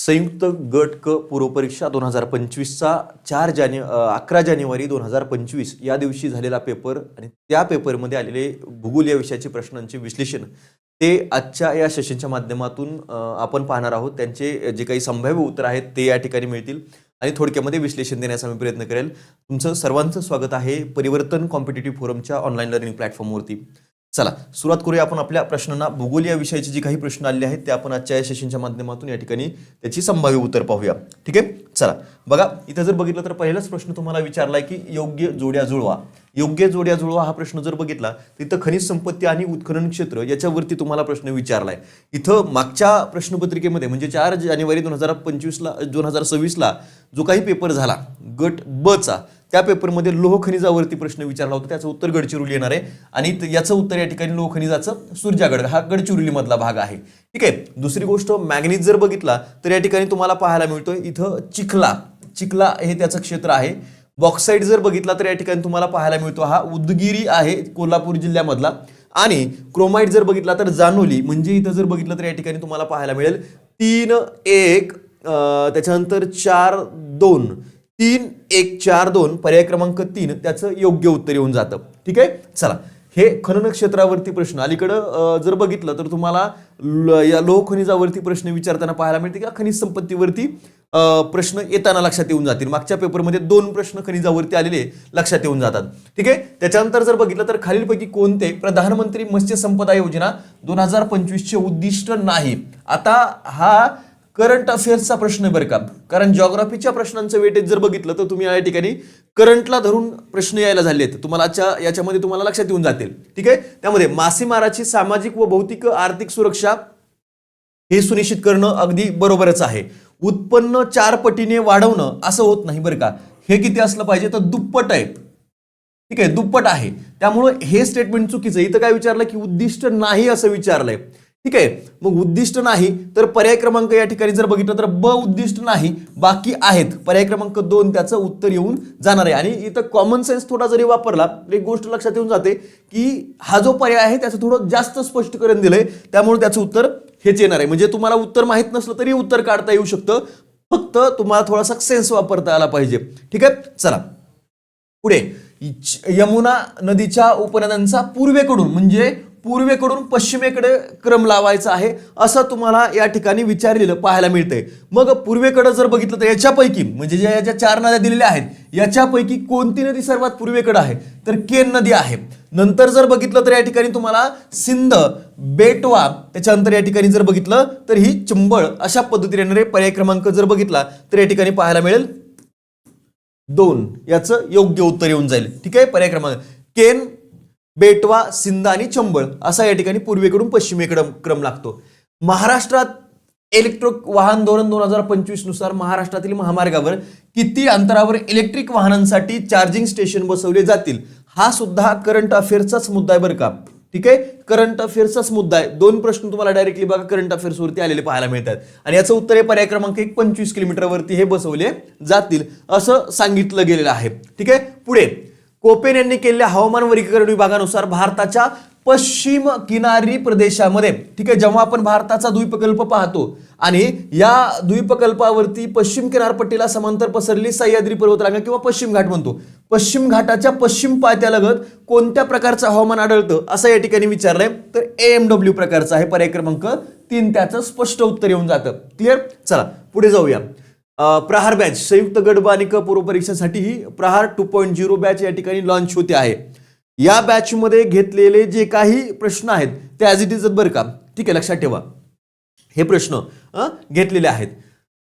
संयुक्त गट क पूर्वपरीक्षा 2025चा 11 जानेवारी 2025 या दिवशी झालेला पेपर आणि त्या पेपरमध्ये आलेले भूगोल या विषयाचे प्रश्नांचे विश्लेषण ते आजच्या या सेशनच्या माध्यमातून आपण पाहणार आहोत. त्यांचे जे काही संभाव्य उत्तर आहेत ते या ठिकाणी मिळतील आणि थोडक्यामध्ये विश्लेषण देण्याचा मी प्रयत्न करेल. तुमचं सर्वांचं स्वागत आहे परिवर्तन कॉम्पिटिटिव्ह फोरमच्या ऑनलाईन लर्निंग प्लॅटफॉर्मवरती. चला सुरुवात करूया आपण आपल्या प्रश्नांना. भूगोल या विषयाचे जे काही प्रश्न आलेले आहेत ते आपण आजच्या या सेशनच्या माध्यमातून या ठिकाणी त्याची संभाव्य उत्तर पाहूया. ठीक आहे, चला बघा इथं जर बघितलं तर पहिलाच प्रश्न तुम्हाला विचारलाय की योग्य जोड्या जुळवा. योग्य जोड्या जुळवा हा प्रश्न जर बघितला तर इथं खनिज संपत्ती आणि उत्खनन क्षेत्र याच्यावरती तुम्हाला प्रश्न विचारलाय. इथं मागच्या प्रश्नपत्रिकेमध्ये म्हणजे 4 जानेवारी 2026ला जो काही पेपर झाला गट ब चा त्या पेपरमध्ये लोह खनिजावरती प्रश्न विचारला होता. त्याचं उत्तर गडचिरोली येणार आहे आणि याचं उत्तर या ठिकाणी लोह खनिजाचं सुरजागड हा गडचिरोली मधला भाग आहे. ठीक आहे, दुसरी गोष्ट मॅग्नीज जर बघितला तर या ठिकाणी तुम्हाला पाहायला मिळतोय इथं चिखला हे त्याचं क्षेत्र आहे. बॉक्साईड जर बघितला तर या ठिकाणी तुम्हाला पाहायला मिळतो हा उदगीरी आहे कोल्हापूर जिल्ह्यामधला. आणि क्रोमाइट जर बघितला तर जानोली म्हणजे इथं जर बघितलं तर या ठिकाणी तुम्हाला पाहायला मिळेल 3-1 त्याच्यानंतर 4-2 3-1-4-2 पर्याय क्रमांक 3 त्याचं योग्य उत्तर येऊन जातं. ठीक आहे, चला हे खनन क्षेत्रावरती प्रश्न अलीकडं जर बघितलं तर तुम्हाला या लोह खनिजावरती प्रश्न विचारताना पाहायला मिळते का खनिज संपत्तीवरती प्रश्न येताना लक्षात येऊन जातील. मागच्या पेपरमध्ये 2 प्रश्न खनिजावरती आलेले लक्षात येऊन जातात. ठीक आहे, त्याच्यानंतर जर बघितलं तर खालीलपैकी कोणते प्रधानमंत्री मत्स्य संपदा योजना 2025 चे उद्दिष्ट नाही. आता हा करंट अफेअर्सचा प्रश्न बरं का, कारण जिओग्राफीच्या प्रश्नांचं वेटेज जर बघितलं तर तुम्ही या ठिकाणी करंटला धरून प्रश्न यायला झाले आहेत तुम्हाला याच्यामध्ये तुम्हाला लक्षात येऊन जातील. ठीक आहे, त्यामध्ये मासेमाराची सामाजिक व भौतिक आर्थिक सुरक्षा हे सुनिश्चित करणं अगदी बरोबरच आहे. उत्पन्न 4 पटीने वाढवणं असं होत नाही बरं का, हे किती असलं पाहिजे तर दुप्पट आहे. ठीक आहे, दुप्पट आहे, त्यामुळे हे स्टेटमेंट चुकीचं. इथं काय विचारलं की उद्दिष्ट नाही असं विचारलंय. ठीक आहे, मग उद्दिष्ट नाही तर पर्याय क्रमांक या ठिकाणी जर बघितलं तर ब उद्दिष्ट नाही बाकी आहेत. पर्याय क्रमांक 2 त्याचं उत्तर येऊन जाणार आहे. आणि इथं कॉमन सेन्स थोडा जरी वापरला तर एक गोष्ट लक्षात येऊन जाते की हा जो पर्याय आहे त्याचं थोडं जास्त स्पष्टीकरण दिलंय त्यामुळे त्याचं उत्तर हेच येणार आहे. म्हणजे तुम्हाला उत्तर माहित नसलं तरी उत्तर काढता येऊ शकतं, फक्त तुम्हाला थोडासा सेन्स वापरता आला पाहिजे. ठीक आहे, चला पुढे. यमुना नदीच्या उपनद्यांचा पूर्वेकडून पश्चिमेकडे क्रम लावायचा आहे असं तुम्हाला या ठिकाणी विचारलेलं पाहायला मिळतंय. मग पूर्वेकडे जर बघितलं तर याच्यापैकी म्हणजे ज्या 4 नद्या दिलेल्या आहेत याच्यापैकी कोणती नदी सर्वात पूर्वेकडे आहे तर केन नदी आहे. नंतर जर बघितलं तर या ठिकाणी तुम्हाला सिंध, बेटवा, त्याच्यानंतर या ठिकाणी जर बघितलं तर ही चंबळ अशा पद्धतीने येणारे पर्याय क्रमांक जर बघितला तर या ठिकाणी पाहायला मिळेल 2 याचं योग्य उत्तर येऊन जाईल. ठीक आहे, पर्याय क्रमांक केन, बेटवा, सिंध आणि चंबळ असा या ठिकाणी पूर्वेकडून पश्चिमेकडे क्रम लागतो. महाराष्ट्रात इलेक्ट्रिक वाहन धोरण 2025 नुसार महाराष्ट्रातील महामार्गावर किती अंतरावर इलेक्ट्रिक वाहनांसाठी चार्जिंग स्टेशन बसवले जातील हा सुद्धा करंट अफेअर्सचाच मुद्दा आहे बरं का. ठीक आहे, करंट अफेअर्सचाच मुद्दा आहे. 2 प्रश्न तुम्हाला डायरेक्टली बघा करंट अफेअर्स वरती आलेले पाहायला मिळतात आणि याचं उत्तर आहे पर्याय क्रमांक 1 25 किलोमीटरवरती हे बसवले जातील असं सांगितलं गेलेलं आहे. ठीक आहे, पुढे. कोपेन यांनी केलेल्या हवामान वर्गीकरण विभागानुसार भारताच्या पश्चिम किनारी प्रदेशामध्ये, ठीक आहे, जेव्हा आपण भारताचा द्वीपकल्प पाहतो आणि या द्वीपकल्पावरती पश्चिम किनारपट्टीला समांतर पसरलेली सह्याद्री पर्वतरांगा किंवा पश्चिम घाट म्हणतो, पश्चिम घाटाच्या पश्चिम पायथ्यालगत कोणत्या प्रकारचं हवामान आढळतं असं या ठिकाणी विचारलंय तर AMW प्रकारचं आहे. पर्याय क्रमांक 3 त्याचं स्पष्ट उत्तर येऊन जातं. क्लिअर, चला पुढे जाऊया. प्रहार बॅच संयुक्त गट ब आणि क पूर्व परीक्षेसाठी ही प्रहार 2.0 बॅच या ठिकाणी लॉन्च होते आहे. या बॅच मध्ये घेतलेले जे काही प्रश्न आहेत ते ॲज इट इज बरं का. ठीक आहे, लक्षात ठेवा हे प्रश्न घेतलेले आहेत.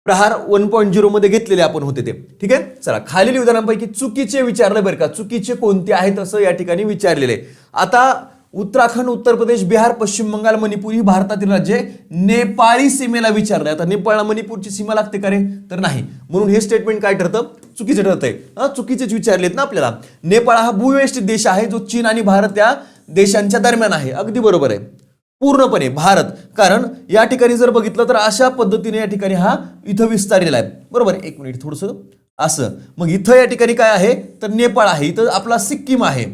प्रहार 1.0 मध्ये घेतलेले आपण होते ते. ठीक आहे, चला खालील विधानांपैकी चुकीचे विचारले बरं का, चुकीचे कोणते आहेत असं या ठिकाणी विचारलेले. आता उत्तराखंड, उत्तर प्रदेश, बिहार, पश्चिम बंगाल, मणिपूर ही भारतातील राज्ये नेपाळी सीमेला विचारले. आता नेपाळला मणिपूरची सीमा लागते का रे तर नाही, म्हणून हे स्टेटमेंट काय ठरतं चुकीचं ठरतंय. चुकीचेच विचारलेत ना आपल्याला. नेपाळ हा भूव्यवस्थित देश आहे जो चीन आणि भारत या देशांच्या दरम्यान आहे. अगदी बरोबर आहे पूर्णपणे भारत, कारण या ठिकाणी जर बघितलं तर अशा पद्धतीने या ठिकाणी हा इथं विस्तारलेला आहे. बरोबर, 1 मिनिट थोडंसं असं. मग इथं या ठिकाणी काय आहे तर नेपाळ आहे, इथं आपला सिक्कीम आहे.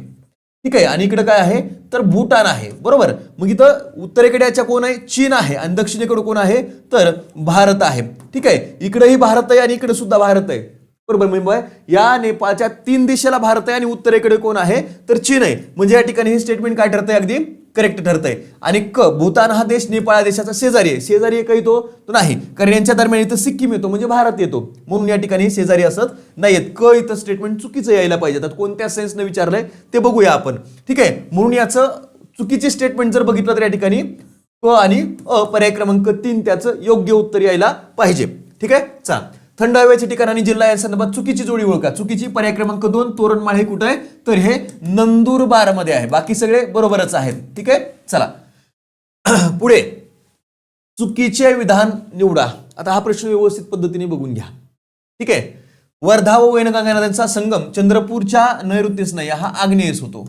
ठीक आहे, आणि इकडे काय आहे तर भूटान आहे, बरोबर. मग इथं उत्तरेकडे याच्या कोण आहे, चीन आहे, आणि दक्षिणेकडे कोण आहे तर भारत आहे. ठीक आहे, इकडेही भारत आहे आणि इकडे सुद्धा भारत आहे, बरोबर. म्हणजे या नेपाळच्या 3 दिशेला भारत आहे आणि उत्तरेकडे कोण आहे तर चीन आहे. म्हणजे या ठिकाणी हे स्टेटमेंट काय ठरतंय, अगदी करेक्ट ठरतंय. आणि भूतान हा देश नेपाळ देशाचा शेजारी आहे. शेजारी आहे तो नाही, कारण यांच्या दरम्यान इथं सिक्कीम येतो म्हणजे भारत येतो, म्हणून या ठिकाणी शेजारी असत नाहीयेत. इथं स्टेटमेंट चुकीचं यायला पाहिजे. तर कोणत्या सेन्सने विचारलंय ते बघूया आपण. ठीक आहे, म्हणून याचं चुकीचे स्टेटमेंट जर बघितलं तर या ठिकाणी आणि पर्याय क्रमांक 3 त्याचं योग्य उत्तर यायला पाहिजे. ठीक आहे, चला. थंड हवेचे ठिकाण आणि जिल्हा या संदर्भात चुकीची जोडी ओळखा. चुकीची पर्याय क्रमांक 2 तोरणमाळ हे कुठे आहे तर हे नंदुरबार मध्ये आहे. बाकी सगळे बरोबरच आहेत. ठीक आहे, चला पुढे. चुकीचे विधान निवडा. आता हा प्रश्न व्यवस्थित पद्धतीने बघून घ्या. ठीक आहे, वर्धा व वैनगंगा नद्यांचा संगम चंद्रपूरच्या नैऋत्येस नाही, हा आग्नेयेस होतो.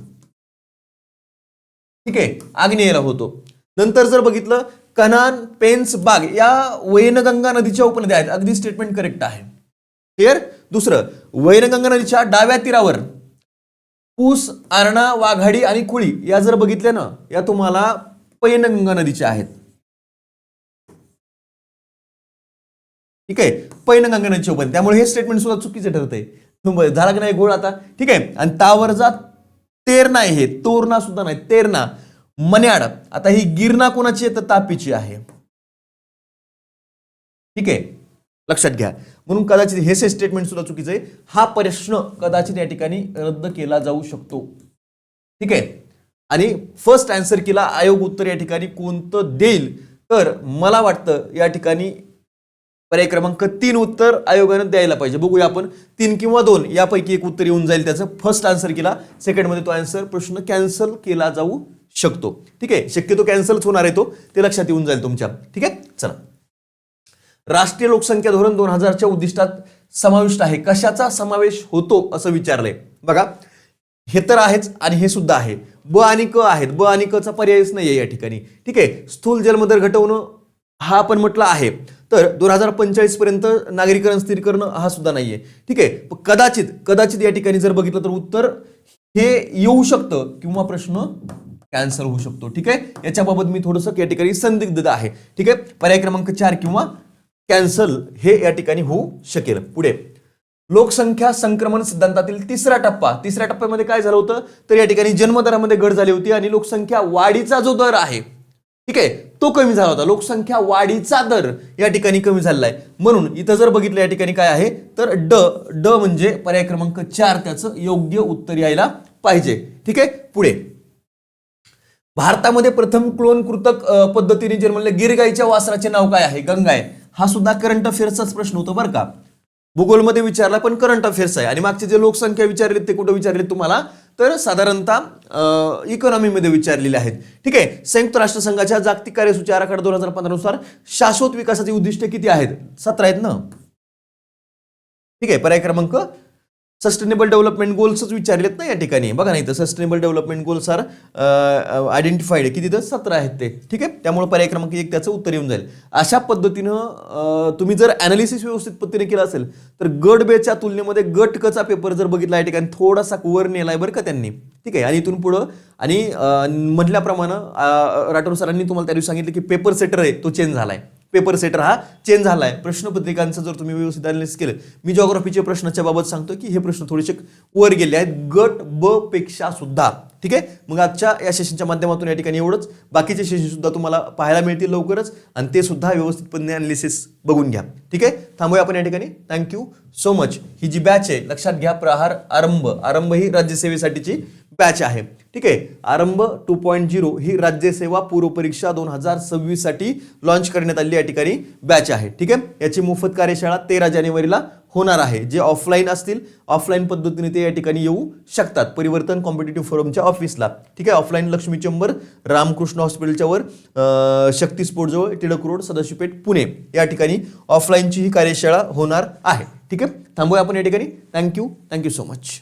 ठीक आहे, आग्नेयेला होतो. नंतर जर बघितलं कनान, पेन्स, बाग या वैनगंगा नदीच्या उपनद्या आहेत. अगदी स्टेटमेंट करेक्ट आहे. क्लिअर. दुसरं, वैनगंगा नदीच्या डाव्या तीरावर पूस, आरणा, वाघाडी आणि कुळी या जर बघितल्या ना, या तुम्हाला पैनगंगा नदीच्या आहेत. ठीक आहे, पैनगंगा नदीच्या उपनद्या, त्यामुळे हे स्टेटमेंट सुद्धा चुकीचे ठरतंय. झाला की नाही घोळ आता. ठीक आहे, आणि तावरजा तेरणा आहे, हे तोरणा सुद्धा नाही, तेरणा. मन्याड, आता ही गिरणा कोणाची आहे तर तापीची आहे. ठीक आहे, लक्षात घ्या. म्हणून कदाचित हे स्टेटमेंट सुद्धा चुकीचं आहे. हा प्रश्न कदाचित या ठिकाणी रद्द केला जाऊ शकतो. ठीक आहे, आणि फर्स्ट आन्सर केला आयोग उत्तर या ठिकाणी कोणतं देईल तर मला वाटतं या ठिकाणी पर्याय क्रमांक 3 उत्तर आयोगाने द्यायला पाहिजे. बघूया आपण 3 किंवा 2 यापैकी एक उत्तर येऊन जाईल त्याचं. फर्स्ट आन्सर केला, सेकंड मध्ये तो आन्सर प्रश्न कॅन्सल केला जाऊ शकतो. ठीक आहे, शक्यतो कॅन्सलच होणार आहे तो, ते लक्षात येऊन जाईल तुमच्या. ठीक आहे, चला. राष्ट्रीय लोकसंख्या धोरण 2000च्या उद्दिष्टात समाविष्ट आहे. कशाचा समावेश होतो असं विचारलंय बघा. हे तर आहेच आणि हे सुद्धा आहे. ब आणि क आहेत. ब आणि क चा पर्यायच नाहीये या ठिकाणी. ठीक आहे, स्थूल जन्मदर घटवणं हा आपण म्हटलं आहे. तर 2045 पर्यंत नागरीकरण स्थिर करणं हा सुद्धा नाहीये. ठीक आहे, कदाचित या ठिकाणी जर बघितलं तर उत्तर हे येऊ शकतं किंवा प्रश्न कॅन्सल होऊ शकतो. ठीक आहे, याच्याबाबत मी थोडंसं या ठिकाणी संदिग्ध आहे. ठीक आहे, पर्याय क्रमांक 4 किंवा कॅन्सल हे या ठिकाणी होऊ शकेल. पुढे, लोकसंख्या संक्रमण सिद्धांतातील तिसरा टप्प्यामध्ये काय झालं होतं तर या ठिकाणी जन्मदरामध्ये घट झाली होती आणि लोकसंख्या वाढीचा जो दर आहे ठीक आहे तो कमी झाला होता. लोकसंख्या वाढीचा दर या ठिकाणी कमी झालेला आहे. म्हणून इथं जर बघितलं या ठिकाणी काय आहे तर ड म्हणजे पर्याय क्रमांक 4 त्याचं योग्य उत्तर यायला पाहिजे. ठीक आहे, पुढे. भारतामध्ये प्रथम क्लोन कृतक पद्धतीने जन्मलेल्या गिरगाईच्या वासराचे नाव काय आहे? गंगा आहे. हा सुद्धा करंट अफेअर्सचाच प्रश्न होता बरं का. भूगोलमध्ये विचारला पण करंट अफेअर्स आहे. आणि मागचे जे लोकसंख्या विचारले ते कुठे विचारले तुम्हाला तर साधारणतः इकॉनॉमीमध्ये विचारलेले आहेत. ठीक आहे, संयुक्त राष्ट्रसंघाच्या जागतिक कार्यसूची आराखडा 2015 नुसार शाश्वत विकासाची उद्दिष्टे किती आहेत? 17 आहेत ना. ठीक आहे, पर्याय क्रमांक सस्टेनेबल डेव्हलपमेंट गोल्सच विचारलेत ना या ठिकाणी. बघा नाही तर sustainable development goals are identified किती तर 17 आहेत ते. ठीक आहे, त्यामुळे पर्याय क्रमांक 1 त्याचं उत्तर येऊन जाईल. अशा पद्धतीनं तुम्ही जर अनालिसिस व्यवस्थित पद्धतीने केलं असेल तर गट बेच्या तुलनेमध्ये गट कचा पेपर जर बघितला या ठिकाणी थोडासा वर नेलाय बरं का त्यांनी. ठीक आहे, आणि इथून पुढं आणि म्हटल्याप्रमाणे राठोड सरांनी तुम्हाला त्या दिवशी सांगितलं की पेपर सेटर आहे तो चेंज झालाय. पेपर सेटर हा चेंज झालाय. प्रश्नपत्रिकांचं जर तुम्ही व्यवस्थित अनालिसिस केलं, मी जिओग्राफीच्या प्रश्नाच्या बाबत सांगतो की हे प्रश्न थोडेसे वर गेले आहेत गट ब पेक्षा सुद्धा. ठीक आहे, मग आजच्या या सेशनच्या माध्यमातून या ठिकाणी एवढंच. बाकीचे सेशन सुद्धा तुम्हाला पाहायला मिळतील लवकरच आणि ते सुद्धा व्यवस्थितपणे अनालिसिस बघून घ्या. ठीक आहे, थांबूया आपण या ठिकाणी. Thank you so much. ही जी बॅच आहे लक्षात घ्या, प्रहार आरंभ ही राज्यसेवेसाठीची बॅच आहे. ठीक आहे, आरंभ 2.0 ही राज्यसेवा पूर्व परीक्षा 2026 साठी लॉन्च करण्यात आलेली या ठिकाणी बॅच आहे. ठीक आहे, याची मोफत कार्यशाळा 13 जानेवारीला होणार आहे. जे ऑफलाईन असतील ऑफलाईन पद्धतीने ते या ठिकाणी येऊ शकतात परिवर्तन कॉम्पिटेटिव्ह फोरमच्या ऑफिसला. ठीक आहे, ऑफलाईन लक्ष्मी चेंबर रामकृष्ण हॉस्पिटलच्या वर शक्ती स्पोर्ट जवळ टिळक रोड सदाशिवपेठ पुणे या ठिकाणी ऑफलाईनची ही कार्यशाळा होणार आहे. ठीक आहे, थांबूया आपण या ठिकाणी. Thank you so much.